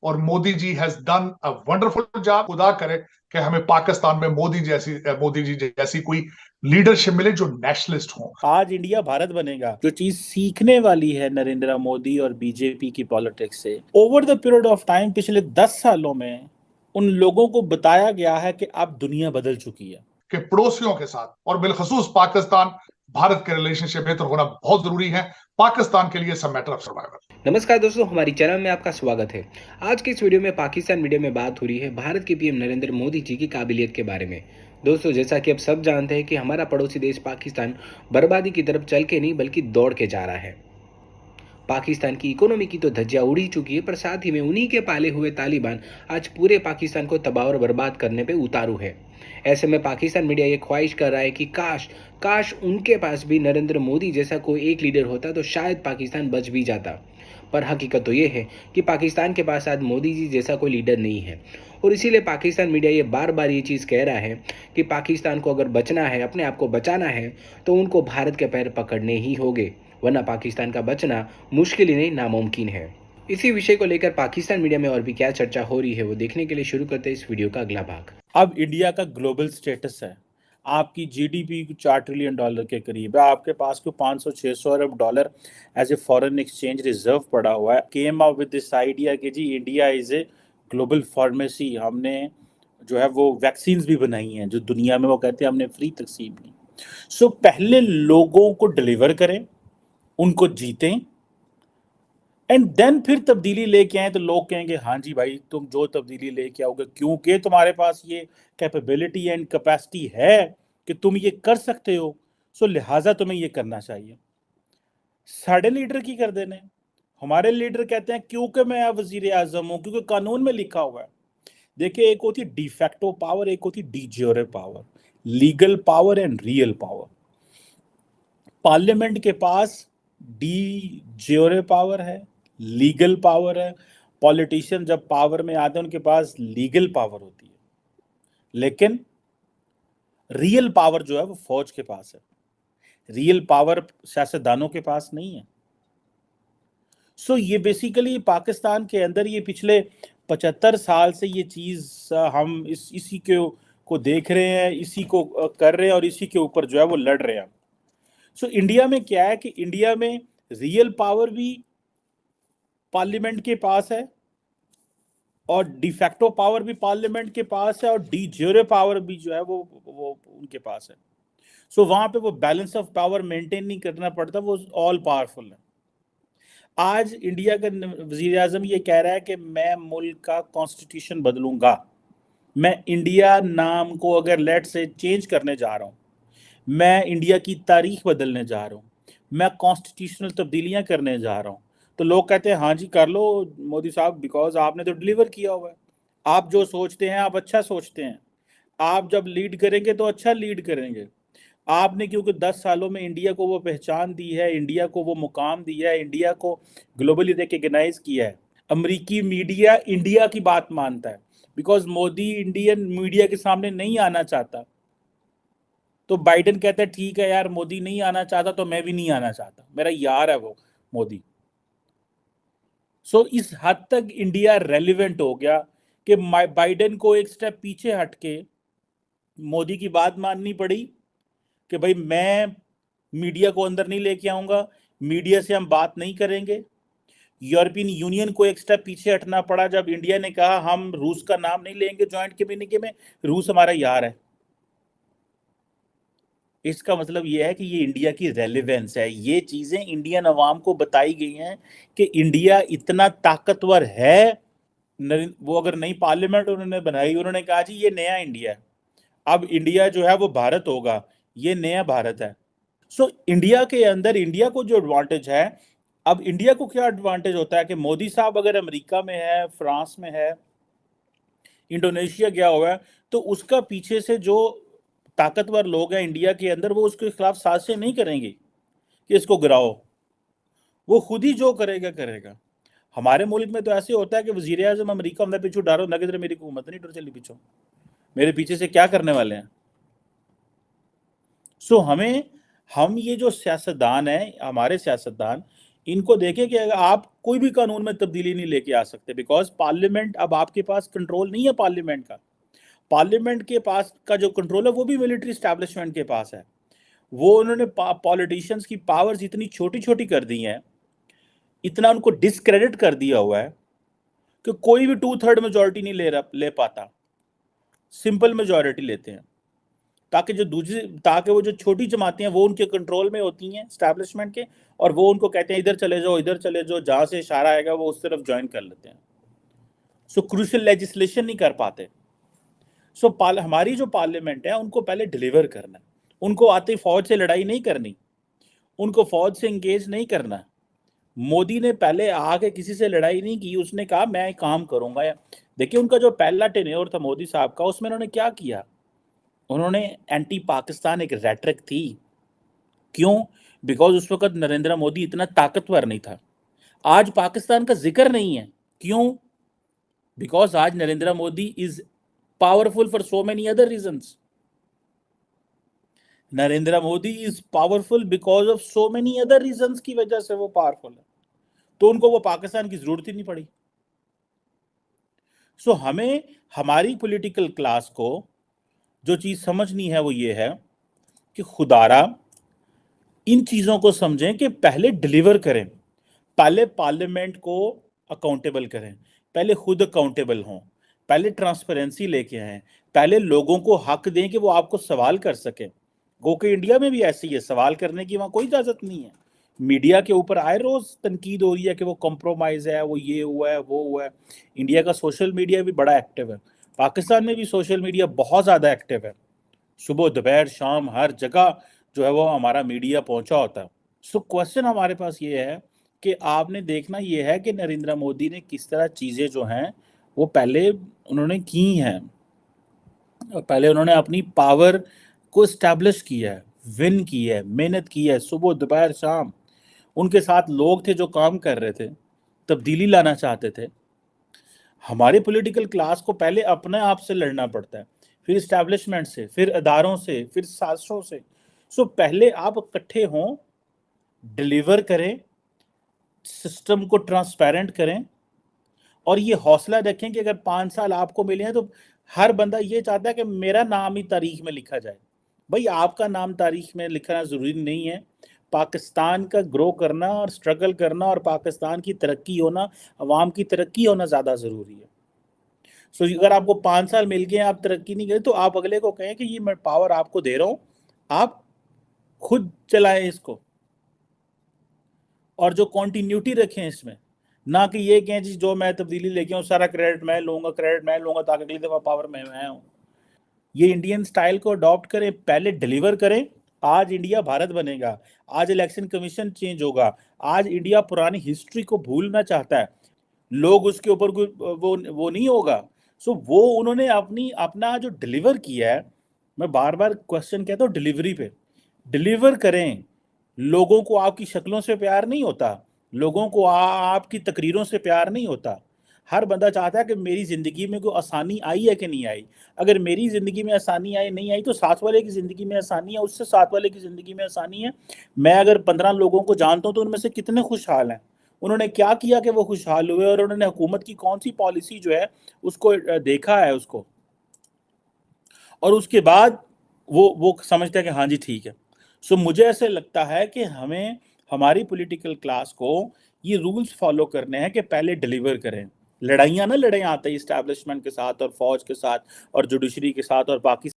और Modi ji has done a wonderful job. खुदा करे कि हमें पाकिस्तान में मोदी जी जैसी कोई लीडरशिप मिले जो नेशनलिस्ट हो। आज इंडिया भारत बनेगा। जो चीज सीखने वाली है नरेंद्र मोदी और बीजेपी की पॉलिटिक्स से over the period of time, पिछले 10 सालों में उन लोगों को बताया गया है कि अब दुनिया बदल चुकी है। कि पड़ोसियों के साथ और बिलखसूस पाकिस्तान भारत के रिलेशनशिप बेहतर होना बहुत जरूरी है। पाकिस्तान के लिए सब मैटर ऑफ सर्वाइवल। नमस्कार दोस्तों, हमारी चैनल में आपका स्वागत है। आज के इस वीडियो में पाकिस्तान मीडिया में बात हो रही है भारत के पीएम नरेंद्र मोदी जी की काबिलियत के बारे में। दोस्तों, जैसा कि आप सब जानते हैं कि हमारा पड़ोसी देश पाकिस्तान बर्बादी की तरफ चल के नहीं बल्कि दौड़ के जा रहा है। पाकिस्तान की इकोनॉमी की तो धज्जियां उड़ ही चुकी है, पर साथ ही में उन्हीं के पाले हुए तालिबान आज पूरे पाकिस्तान को तबाह और बर्बाद करने पे उतारू है। ऐसे में पाकिस्तान मीडिया ये ख्वाहिश कर रहा है कि काश काश उनके पास भी नरेंद्र मोदी जैसा कोई एक लीडर होता तो शायद पाकिस्तान बच भी जाता। पर हकीकत तो ये है कि पाकिस्तान के पास आज मोदी जी जैसा कोई लीडर नहीं है, और इसीलिए पाकिस्तान मीडिया ये बार बार ये चीज़ कह रहा है कि पाकिस्तान को अगर बचना है, अपने आप को बचाना है, तो उनको भारत के पैर पकड़ने ही होंगे, वरना पाकिस्तान का बचना मुश्किल ही नहीं नामुमकिन है। इसी विषय को लेकर पाकिस्तान मीडिया में और भी क्या चर्चा हो रही है वो देखने के लिए शुरू करते हैं इस वीडियो का अगला भाग। अब इंडिया का ग्लोबल स्टेटस है, आपकी जीडीपी $4 ट्रिलियन के करीब है, आपके पास को 500-600 अरब dollar as a foreign exchange reserve पड़ा हुआ है। Came up with this idea कि जी India is a global pharmacy. हमने जो है वो वैक्सीन्स भी बनाई हैं जो दुनिया में वो कहते हैं हमने फ्री तकसीम की। सो पहले लोगों को डिलीवर करें, उनको जीतें, एंड देन फिर तब्दीली लेके आए तो लोग कहेंगे हाँ जी भाई तुम जो तब्दीली लेके आओगे क्योंकि तुम्हारे पास ये कैपेबिलिटी एंड कैपेसिटी है कि तुम ये कर सकते हो, सो लिहाजा तुम्हें ये करना चाहिए। साढ़े लीडर की कर देने। हमारे लीडर कहते हैं क्योंकि मैं वजीर आजम हूं, क्योंकि कानून में लिखा हुआ है। देखिए, एक होती डिफैक्टो पावर, एक होती de jure power, legal power and real power. Parliament के पास डी ज्योरे पावर है, लीगल पावर है। पॉलिटिशियन जब पावर में आते हैं उनके पास लीगल पावर होती है, लेकिन रियल पावर जो है वो फौज के पास है। रियल पावर सियासतदानों के पास नहीं है। सो ये बेसिकली पाकिस्तान के अंदर ये पिछले 75 साल से ये चीज हम इसी को देख रहे हैं, इसी को कर रहे हैं और इसी के ऊपर जो है वो लड़ रहे हैं। सो इंडिया में क्या है कि इंडिया में रियल पावर भी पार्लियामेंट के पास है और डिफैक्टो पावर भी पार्लियामेंट के पास है और डी ज्योरे पावर भी जो है वो उनके पास है। सो वहां पे वो बैलेंस ऑफ पावर मेंटेन नहीं करना पड़ता, वो ऑल पावरफुल है। आज इंडिया का वजीर आजम ये कह रहा है कि मैं मुल्क का कॉन्स्टिट्यूशन बदलूंगा। मैं इंडिया नाम को अगर लेट से चेंज करने जा रहा हूँ, मैं इंडिया की तारीख बदलने जा रहा हूँ, मैं कॉन्स्टिट्यूशनल तब्दीलियां करने जा रहा हूँ, तो लोग कहते हैं हाँ जी कर लो मोदी साहब, बिकॉज आपने तो डिलीवर किया हुआ है। आप जो सोचते हैं आप अच्छा सोचते हैं, आप जब लीड करेंगे तो अच्छा लीड करेंगे। आपने क्योंकि 10 सालों में इंडिया को वो पहचान दी है, इंडिया को वो मुकाम दिया है, इंडिया को ग्लोबली रिकग्नाइज किया है। अमेरिकी मीडिया इंडिया की बात मानता है, बिकॉज मोदी इंडियन मीडिया के सामने नहीं आना चाहता। तो बाइडेन कहता है ठीक है यार, मोदी नहीं आना चाहता तो मैं भी नहीं आना चाहता, मेरा यार है वो मोदी। सो इस हद तक इंडिया रेलिवेंट हो गया कि बाइडेन को एक स्टेप पीछे हटके मोदी की बात माननी पड़ी कि भाई मैं मीडिया को अंदर नहीं लेके आऊंगा, मीडिया से हम बात नहीं करेंगे। यूरोपियन यूनियन को एक स्टेप पीछे हटना पड़ा जब इंडिया ने कहा हम रूस का नाम नहीं लेंगे ज्वाइंट कम्युनिके में, रूस हमारा यार है। इसका मतलब यह है कि ये इंडिया की रेलेवेंस है। ये चीजें इंडियन अवाम को बताई गई हैं कि इंडिया इतना ताकतवर है। वो अगर नई पार्लियामेंट उन्होंने बनाई, उन्होंने कहा जी ये नया इंडिया है, अब इंडिया जो है वो भारत होगा, ये नया भारत है। सो इंडिया के अंदर इंडिया को जो एडवांटेज है, अब इंडिया को क्या एडवांटेज होता है कि मोदी साहब अगर अमेरिका में है, फ्रांस में है, इंडोनेशिया गया हुआ है, तो उसका पीछे से जो ताकतवर लोग हैं इंडिया के अंदर, वो उसके खिलाफ साजिशें नहीं करेंगे कि इसको गिराओ। वो खुद ही जो करेगा करेगा। हमारे मुल्क में तो ऐसे होता है कि वजीर आजम अमरीका अंदर पीछू डालो ना, किधर मेरी हुकूमत नहीं डर चली पीछो, मेरे पीछे से क्या करने वाले हैं। सो हम ये जो सियासतदान है, हमारे सियासतदान इनको देखें कि अगर आप कोई भी कानून में तब्दीली नहीं लेके आ सकते, बिकॉज पार्लियामेंट, अब आपके पास कंट्रोल नहीं है पार्लियामेंट का। पार्लियामेंट के पास का जो कंट्रोल है वो भी मिलिट्री एस्टैब्लिशमेंट के पास है। वो उन्होंने पॉलिटिशियंस की पावर्स इतनी छोटी छोटी कर दी हैं, इतना उनको डिसक्रेडिट कर दिया हुआ है कि कोई भी 2/3 मेजोरिटी नहीं ले पाता, सिंपल मेजोरिटी लेते हैं, ताकि वो जो छोटी जमातें हैं वो उनके कंट्रोल में होती हैं एस्टैब्लिशमेंट के, और वो उनको कहते हैं इधर चले जाओ, इधर चले जाओ, जहां से इशारा आएगा वो उस तरफ ज्वाइन कर लेते हैं। सो क्रूशियल लेजिस्लेशन नहीं कर पाते। सो हमारी जो पार्लियामेंट है उनको पहले डिलीवर करना है। उनको आते फौज से लड़ाई नहीं करनी, उनको फौज से इंगेज नहीं करना। मोदी ने पहले आके किसी से लड़ाई नहीं की, उसने कहा मैं काम करूंगा। देखिए उनका जो पहला टेन्योर था मोदी साहब का, उसमें उन्होंने क्या किया, उन्होंने एंटी पाकिस्तान एक रेटरिक थी। क्यों? बिकॉज उस वक्त नरेंद्र मोदी इतना ताकतवर नहीं था। आज पाकिस्तान का जिक्र नहीं है। क्यों? बिकॉज आज Narendra Modi is powerful for so many other reasons. Narendra Modi is powerful because of so many other reasons की वजह से वो पावरफुल है। तो उनको वो पाकिस्तान की जरूरत ही नहीं पड़ी। सो हमें हमारी पॉलिटिकल क्लास को जो चीज समझनी है वो ये है कि खुदारा इन चीजों को समझें कि पहले डिलीवर करें, पहले पार्लियामेंट को अकाउंटेबल करें, पहले खुद अकाउंटेबल हों, पहले ट्रांसपेरेंसी लेके आए, पहले लोगों को हक दें कि वो आपको सवाल कर सकें। गो के इंडिया में भी ऐसे ही है, सवाल करने की वहां कोई इजाजत नहीं है। मीडिया के ऊपर आए रोज तनकीद हो रही है कि वो कॉम्प्रोमाइज है, वो ये हुआ है, वो हुआ है। इंडिया का सोशल मीडिया भी बड़ा एक्टिव है, पाकिस्तान में भी सोशल मीडिया बहुत ज्यादा एक्टिव है। सुबह दोपहर शाम हर जगह जो है वो हमारा मीडिया पहुंचा होता है। सो क्वेश्चन हमारे पास ये है कि आपने देखना ये है कि नरेंद्र मोदी ने किस तरह चीजें जो हैं वो पहले उन्होंने की हैं। पहले उन्होंने अपनी पावर को स्टैब्लिश किया है, विन की है, मेहनत की है, सुबह दोपहर शाम। उनके साथ लोग थे जो काम कर रहे थे, तब्दीली लाना चाहते थे। हमारे पॉलिटिकल क्लास को पहले अपने आप से लड़ना पड़ता है, फिर इस्टेब्लिशमेंट से, फिर अदारों से, फिर साजिशों से। सो पहले आप इकट्ठे हों, डिलीवर करें, सिस्टम को ट्रांसपेरेंट करें, और ये हौसला रखें कि अगर 5 साल आपको मिले हैं तो हर बंदा ये चाहता है कि मेरा नाम ही तारीख में लिखा जाए। भाई आपका नाम तारीख में लिखना ज़रूरी नहीं है। पाकिस्तान का ग्रो करना और स्ट्रगल करना और पाकिस्तान की तरक्की होना, अवाम की तरक्की होना ज़्यादा ज़रूरी है। सो अगर आपको 5 साल मिल गए, आप तरक्की नहीं करें, तो आप अगले को कहें कि ये मैं पावर आपको दे रहा हूँ, आप खुद चलाएं इसको, और जो कॉन्टिन्यूटी रखें इसमें, ना कि ये कहें जी जो मैं तब्दीली लेके आऊँ सारा क्रेडिट मैं लूंगा ताकि अगली दफ़ा पावर में मैं हूँ। ये इंडियन स्टाइल को अडॉप्ट करें, पहले डिलीवर करें। आज इंडिया भारत बनेगा, आज इलेक्शन कमीशन चेंज होगा, आज इंडिया पुरानी हिस्ट्री को भूलना चाहता है, लोग उसके ऊपर वो नहीं होगा। सो वो उन्होंने अपना जो डिलीवर किया है, मैं बार बार क्वेश्चन कहता हूँ डिलीवरी पे, डिलीवर करें। लोगों को आपकी शक्लों से प्यार नहीं होता, लोगों को आपकी तकरीरों से प्यार नहीं होता। हर बंदा चाहता है कि मेरी ज़िंदगी में कोई आसानी आई है कि नहीं आई। अगर मेरी ज़िंदगी में आसानी आई नहीं आई तो साथ वाले की ज़िंदगी में आसानी है, उससे साथ वाले की ज़िंदगी में आसानी है। मैं अगर 15 लोगों को जानता हूँ तो उनमें से कितने खुशहाल हैं, उन्होंने क्या किया कि वो खुशहाल हुए, और उन्होंने हुकूमत की कौन सी पॉलिसी जो है उसको देखा है उसको, और उसके बाद वो समझता है कि हाँ जी ठीक है। सो मुझे ऐसे लगता है कि हमें हमारी पॉलिटिकल क्लास को ये रूल्स फॉलो करने हैं कि पहले डिलीवर करें। लड़ाइयाँ ना लड़ाई आते हैं इस्टेब्लिशमेंट के साथ और फौज के साथ और जुडिशरी के साथ और बाकी